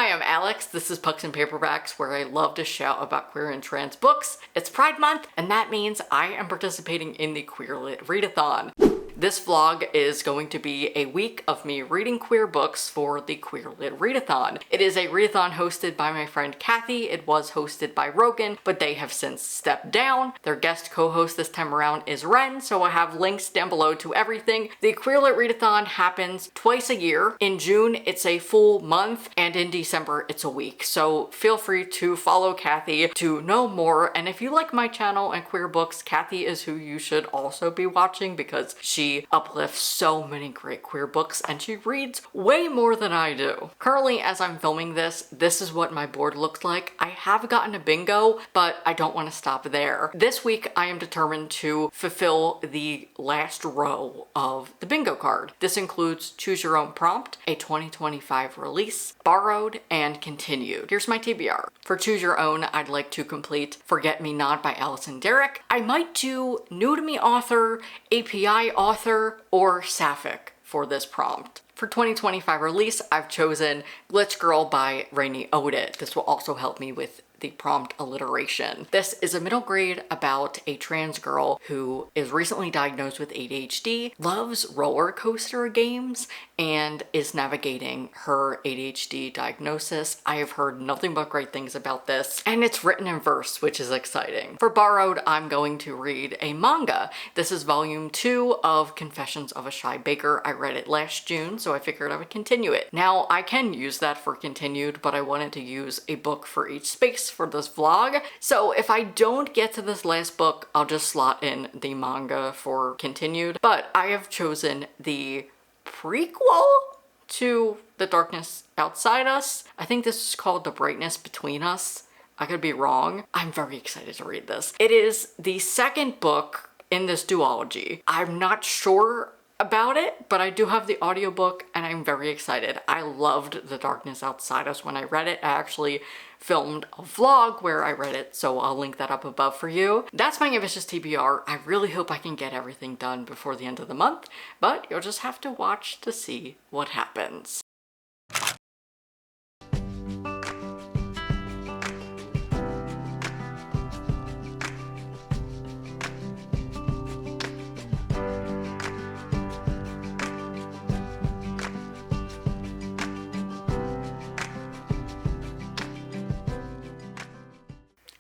Hi, I'm Alex. This is Pucks and Paperbacks, where I love to shout about queer and trans books. It's Pride Month, and that means I am participating in the Queer Lit Readathon. This vlog is going to be a week of me reading queer books for the Queer Lit Readathon. It is a readathon hosted by my friend Kathy. It was hosted by Rogan, but they have since stepped down. Their guest co-host this time around is Wren, so I have links down below to everything. The Queer Lit Readathon happens twice a year. In June, it's a full month, and in December, it's a week. So feel free to follow Kathy to know more. And if you like my channel and queer books, Kathy is who you should also be watching because she uplifts so many great queer books and she reads way more than I do. Currently, as I'm filming this, this is what my board looks like. I have gotten a bingo, but I don't want to stop there. This week, I am determined to fulfill the last row of the bingo card. This includes Choose Your Own Prompt, a 2025 release, Borrowed, and Continued. Here's my TBR. For Choose Your Own, I'd like to complete Forget Me Not by Allison Derrick. I might do New to Me author, API author, or Sapphic for this prompt. For 2025 release, I've chosen Glitch Girl by Rainey Odit. This will also help me with the prompt alliteration. This is a middle grade about a trans girl who is recently diagnosed with ADHD, loves roller coaster games, and is navigating her ADHD diagnosis. I have heard nothing but great things about this, and it's written in verse, which is exciting. For Borrowed, I'm going to read a manga. This is volume 2 of Confessions of a Shy Baker. I read it last June, so I figured I would continue it. Now, I can use that for continued, but I wanted to use a book for each space for this vlog. So if I don't get to this last book, I'll just slot in the manga for continued. But I have chosen the prequel to The Darkness Outside Us. I think this is called The Brightness Between Us. I could be wrong. I'm very excited to read this. It is the second book in this duology. I'm not sure about it, but I do have the audiobook and I'm very excited. I loved The Darkness Outside Us when I read it. I actually filmed a vlog where I read it, so I'll link that up above for you. That's my ambitious TBR. I really hope I can get everything done before the end of the month, but you'll just have to watch to see what happens.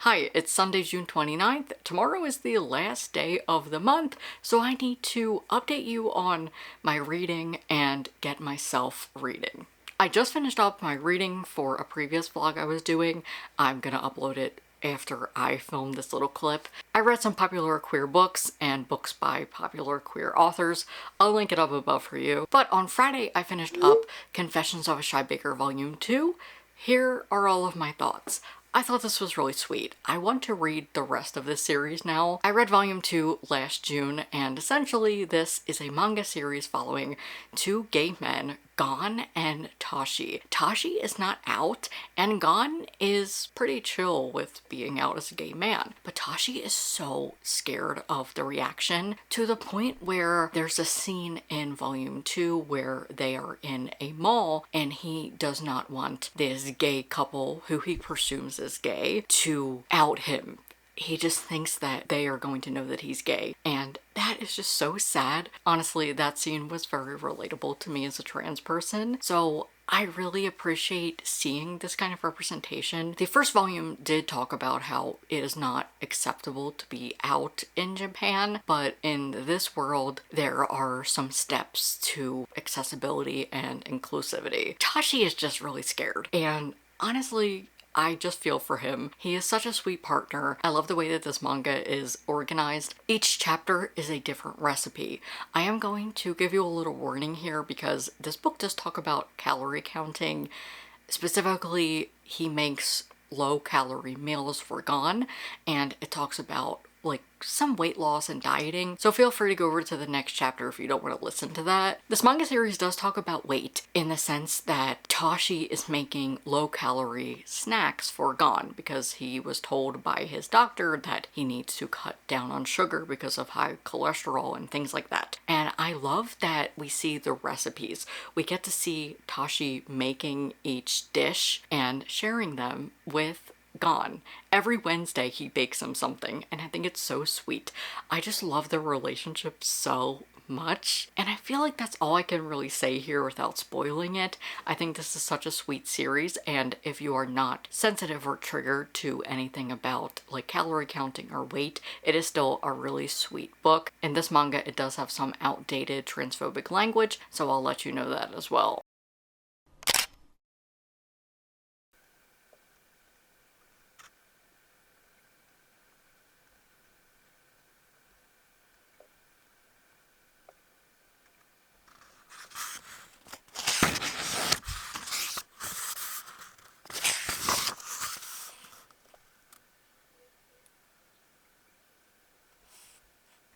Hi, it's Sunday, June 29th. Tomorrow is the last day of the month, so I need to update you on my reading and get myself reading. I just finished up my reading for a previous vlog I was doing. I'm gonna upload it after I filmed this little clip. I read some popular queer books and books by popular queer authors. I'll link it up above for you. But on Friday, I finished up Confessions of a Shy Baker Volume 2. Here are all of my thoughts. I thought this was really sweet. I want to read the rest of this series now. I read volume 2 last June, and essentially this is a manga series following two gay men, Gon and Tashi. Tashi is not out, and Gon is pretty chill with being out as a gay man. But Tashi is so scared of the reaction to the point where there's a scene in volume 2 where they are in a mall and he does not want this gay couple who he presumes is gay to out him. He just thinks that they are going to know that he's gay, and that is just so sad. Honestly, that scene was very relatable to me as a trans person, so I really appreciate seeing this kind of representation. The first volume did talk about how it is not acceptable to be out in Japan, but in this world, there are some steps to accessibility and inclusivity. Tashi is just really scared, and honestly, I just feel for him. He is such a sweet partner. I love the way that this manga is organized. Each chapter is a different recipe. I am going to give you a little warning here because this book does talk about calorie counting. Specifically, he makes low-calorie meals for Gon, and it talks about like some weight loss and dieting, so feel free to go over to the next chapter if you don't want to listen to that. This manga series does talk about weight in the sense that Tashi is making low-calorie snacks for Gon because he was told by his doctor that he needs to cut down on sugar because of high cholesterol and things like that. And I love that we see the recipes. We get to see Tashi making each dish and sharing them with Gon. Every Wednesday he bakes him something, and I think it's so sweet. I just love their relationship so much, and I feel like that's all I can really say here without spoiling it. I think this is such a sweet series, and if you are not sensitive or triggered to anything about like calorie counting or weight, it is still a really sweet book. In this manga, it does have some outdated transphobic language, so I'll let you know that as well.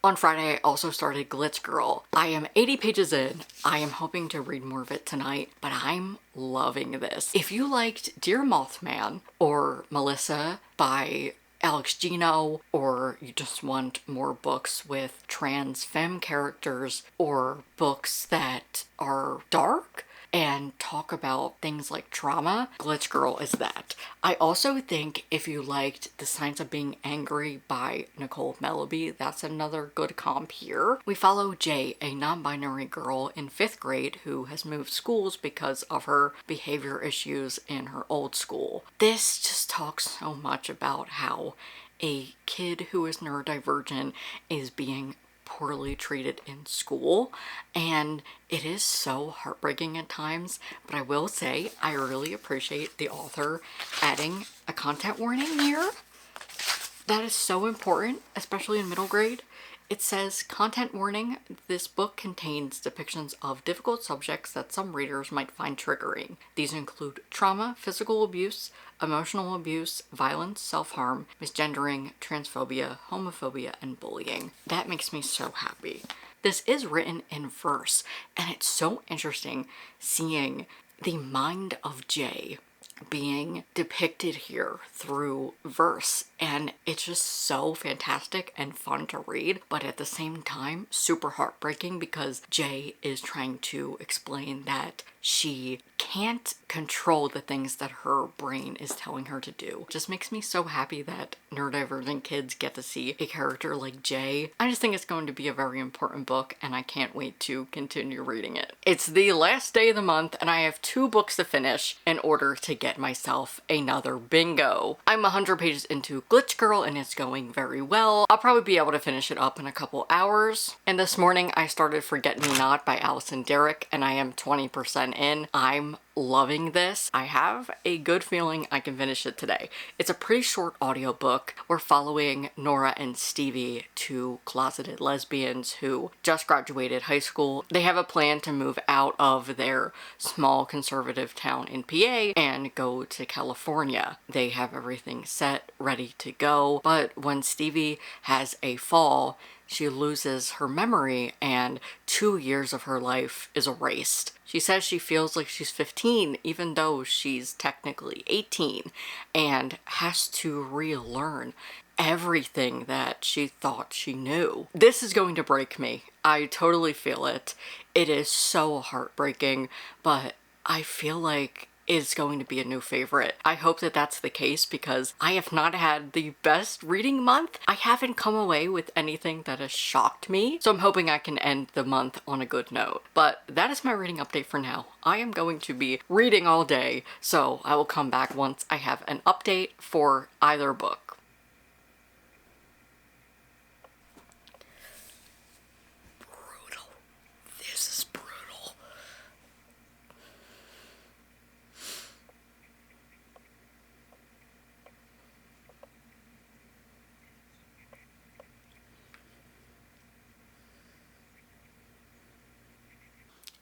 On Friday, I also started Glitch Girl. I am 80 pages in. I am hoping to read more of it tonight, but I'm loving this. If you liked Dear Mothman or Melissa by Alex Gino, or you just want more books with trans femme characters, or books that are dark and talk about things like trauma, Glitch Girl is that. I also think if you liked The Science of Being Angry by Nicole Melleby, that's another good comp here. We follow Jay, a non-binary girl in 5th grade who has moved schools because of her behavior issues in her old school. This just talks so much about how a kid who is neurodivergent is being poorly treated in school, and it is so heartbreaking at times, but I will say I really appreciate the author adding a content warning here. That is so important, especially in middle grade. It says, content warning, this book contains depictions of difficult subjects that some readers might find triggering. These include trauma, physical abuse, emotional abuse, violence, self-harm, misgendering, transphobia, homophobia, and bullying. That makes me so happy. This is written in verse, and it's so interesting seeing the mind of Jay being depicted here through verse, and it's just so fantastic and fun to read, but at the same time super heartbreaking because Jay is trying to explain that she can't control the things that her brain is telling her to do. It just makes me so happy that neurodivergent kids get to see a character like Jay. I just think it's going to be a very important book, and I can't wait to continue reading it. It's the last day of the month, and I have 2 books to finish in order to get myself another bingo. I'm 100 pages into Glitch Girl, and it's going very well. I'll probably be able to finish it up in a couple hours. And this morning I started Forget Me Not by Allison Derrick, and I am 20% in. I'm loving this. I have a good feeling I can finish it today. It's a pretty short audiobook. We're following Nora and Stevie, 2 closeted lesbians who just graduated high school. They have a plan to move out of their small conservative town in PA and go to California. They have everything set, ready to go, but when Stevie has a fall, she loses her memory and 2 years of her life is erased. She says she feels like she's 15 even though she's technically 18 and has to relearn everything that she thought she knew. This is going to break me. I totally feel it. It is so heartbreaking, but I feel like is going to be a new favorite. I hope that that's the case because I have not had the best reading month. I haven't come away with anything that has shocked me, so I'm hoping I can end the month on a good note. But that is my reading update for now. I am going to be reading all day, so I will come back once I have an update for either book. Brutal. This is brutal.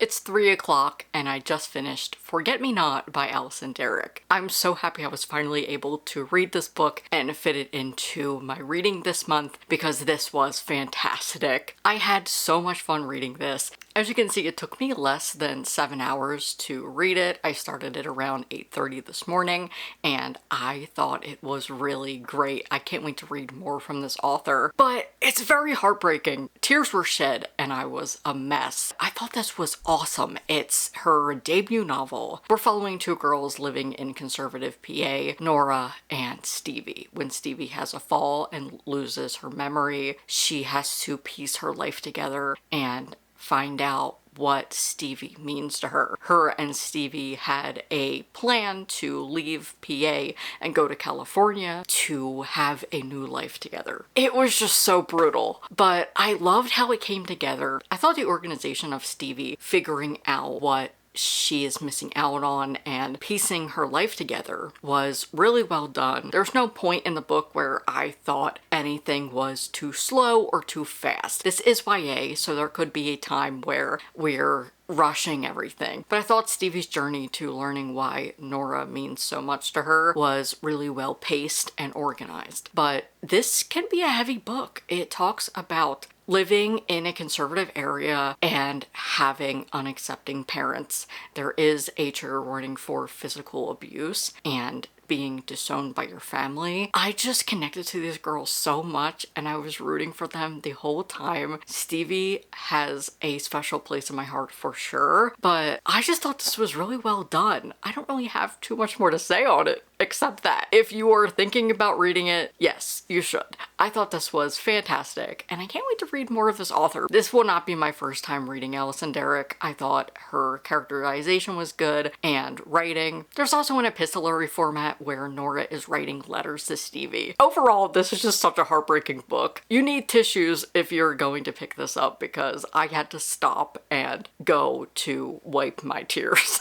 It's 3 o'clock and I just finished Forget Me Not by Allison Derrick. I'm so happy I was finally able to read this book and fit it into my reading this month because this was fantastic. I had so much fun reading this. As you can see, it took me less than 7 hours to read it. I started it around 8:30 this morning, and I thought it was really great. I can't wait to read more from this author, but it's very heartbreaking. Tears were shed, and I was a mess. I thought this was awesome. It's her debut novel. We're following two girls living in conservative PA, Nora and Stevie. When Stevie has a fall and loses her memory, she has to piece her life together and find out what Stevie means to her. Her and Stevie had a plan to leave PA and go to California to have a new life together. It was just so brutal, but I loved how it came together. I thought the organization of Stevie figuring out what she is missing out on and piecing her life together was really well done. There's no point in the book where I thought anything was too slow or too fast. This is YA, so there could be a time where we're rushing everything. But I thought Stevie's journey to learning why Nora means so much to her was really well paced and organized. But this can be a heavy book. It talks about living in a conservative area and having unaccepting parents. There is a trigger warning for physical abuse and being disowned by your family. I just connected to these girls so much, and I was rooting for them the whole time. Stevie has a special place in my heart for sure, but I just thought this was really well done. I don't really have too much more to say on it, except that if you are thinking about reading it, yes, you should. I thought this was fantastic, and I can't wait to read more of this author. This will not be my first time reading Alison Derrick. I thought her characterization was good, and writing. There's also an epistolary format where Nora is writing letters to Stevie. Overall, this is just such a heartbreaking book. You need tissues if you're going to pick this up, because I had to stop and go to wipe my tears.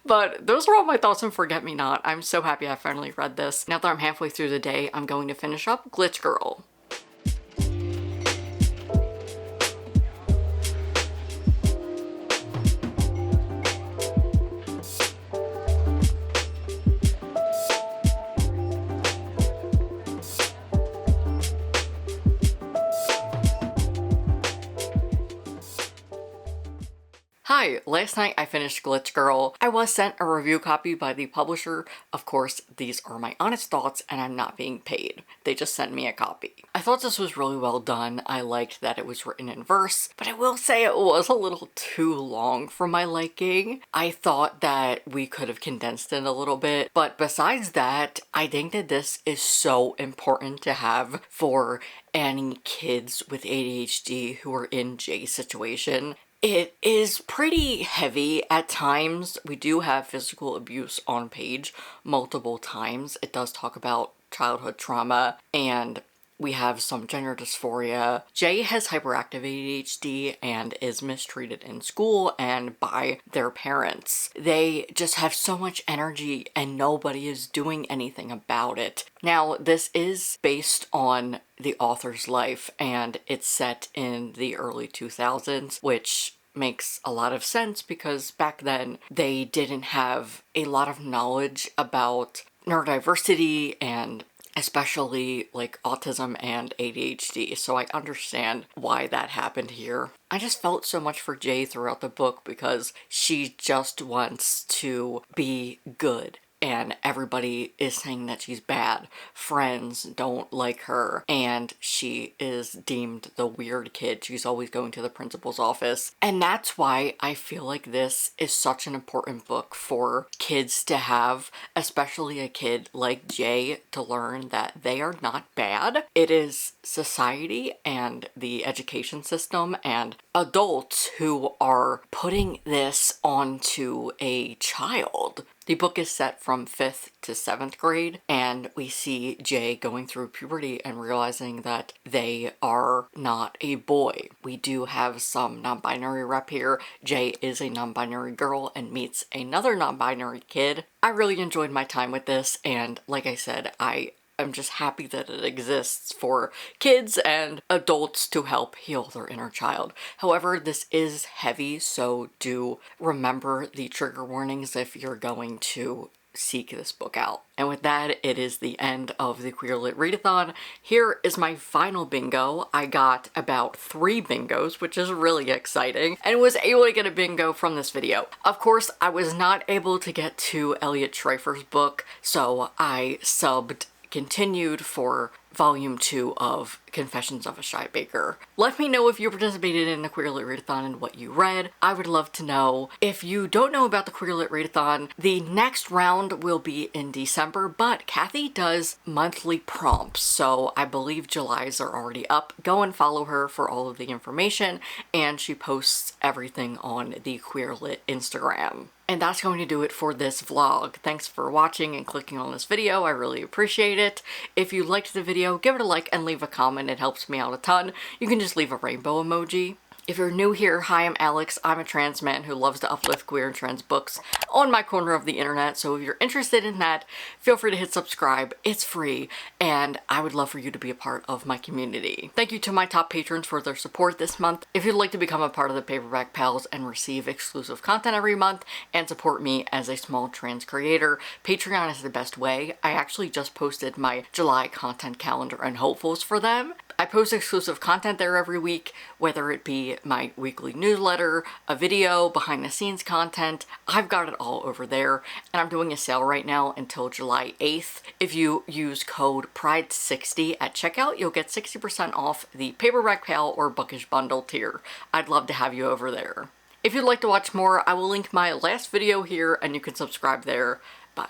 But those are all my thoughts on Forget Me Not. I'm so happy I finally read this. Now that I'm halfway through the day, I'm going to finish up Glitch Girl. Hi, last night I finished Glitch Girl. I was sent a review copy by the publisher. Of course, these are my honest thoughts and I'm not being paid. They just sent me a copy. I thought this was really well done. I liked that it was written in verse, but I will say it was a little too long for my liking. I thought that we could have condensed it a little bit, but besides that, I think that this is so important to have for any kids with ADHD who are in Jay's situation. It is pretty heavy at times. We do have physical abuse on page multiple times. It does talk about childhood trauma, and we have some gender dysphoria. Jay has hyperactive ADHD and is mistreated in school and by their parents. They just have so much energy and nobody is doing anything about it. Now, this is based on the author's life and it's set in the early 2000s, which makes a lot of sense because back then they didn't have a lot of knowledge about neurodiversity and especially like autism and ADHD, so I understand why that happened here. I just felt so much for Jay throughout the book because she just wants to be good. And everybody is saying that she's bad. Friends don't like her. And she is deemed the weird kid. She's always going to the principal's office. And that's why I feel like this is such an important book for kids to have, especially a kid like Jay, to learn that they are not bad. It is society and the education system and adults who are putting this onto a child. The book is set from 5th to 7th grade, and we see Jay going through puberty and realizing that they are not a boy. We do have some non-binary rep here. Jay is a non-binary girl and meets another non-binary kid. I really enjoyed my time with this, and like I said, I'm just happy that it exists for kids and adults to help heal their inner child. However, this is heavy, so do remember the trigger warnings if you're going to seek this book out. And with that, it is the end of the Queer Lit Readathon. Here is my final bingo. I got about 3 bingos, which is really exciting, and was able to get a bingo from this video. Of course, I was not able to get to Elliot Schreifer's book, so I continued for Volume 2 of Confessions of a Shy Baker. Let me know if you participated in the Queer Lit Readathon and what you read. I would love to know. If you don't know about the Queer Lit Readathon, the next round will be in December, but Kathy does monthly prompts, so I believe July's are already up. Go and follow her for all of the information, and she posts everything on the Queer Lit Instagram. And that's going to do it for this vlog. Thanks for watching and clicking on this video. I really appreciate it. If you liked the video, give it a like and leave a comment. It helps me out a ton. You can just leave a rainbow emoji. If you're new here, hi, I'm Alex. I'm a trans man who loves to uplift queer and trans books on my corner of the internet, so if you're interested in that, feel free to hit subscribe. It's free, and I would love for you to be a part of my community. Thank you to my top patrons for their support this month. If you'd like to become a part of the Paperback Pals and receive exclusive content every month and support me as a small trans creator, Patreon is the best way. I actually just posted my July content calendar and hopefuls for them. I post exclusive content there every week, whether it be my weekly newsletter, a video, behind the scenes content. I've got it all over there, and I'm doing a sale right now until July 8th. If you use code PRIDE60 at checkout, you'll get 60% off the Paperback Pal or Bookish bundle tier. I'd love to have you over there. If you'd like to watch more, I will link my last video here and you can subscribe there. Bye.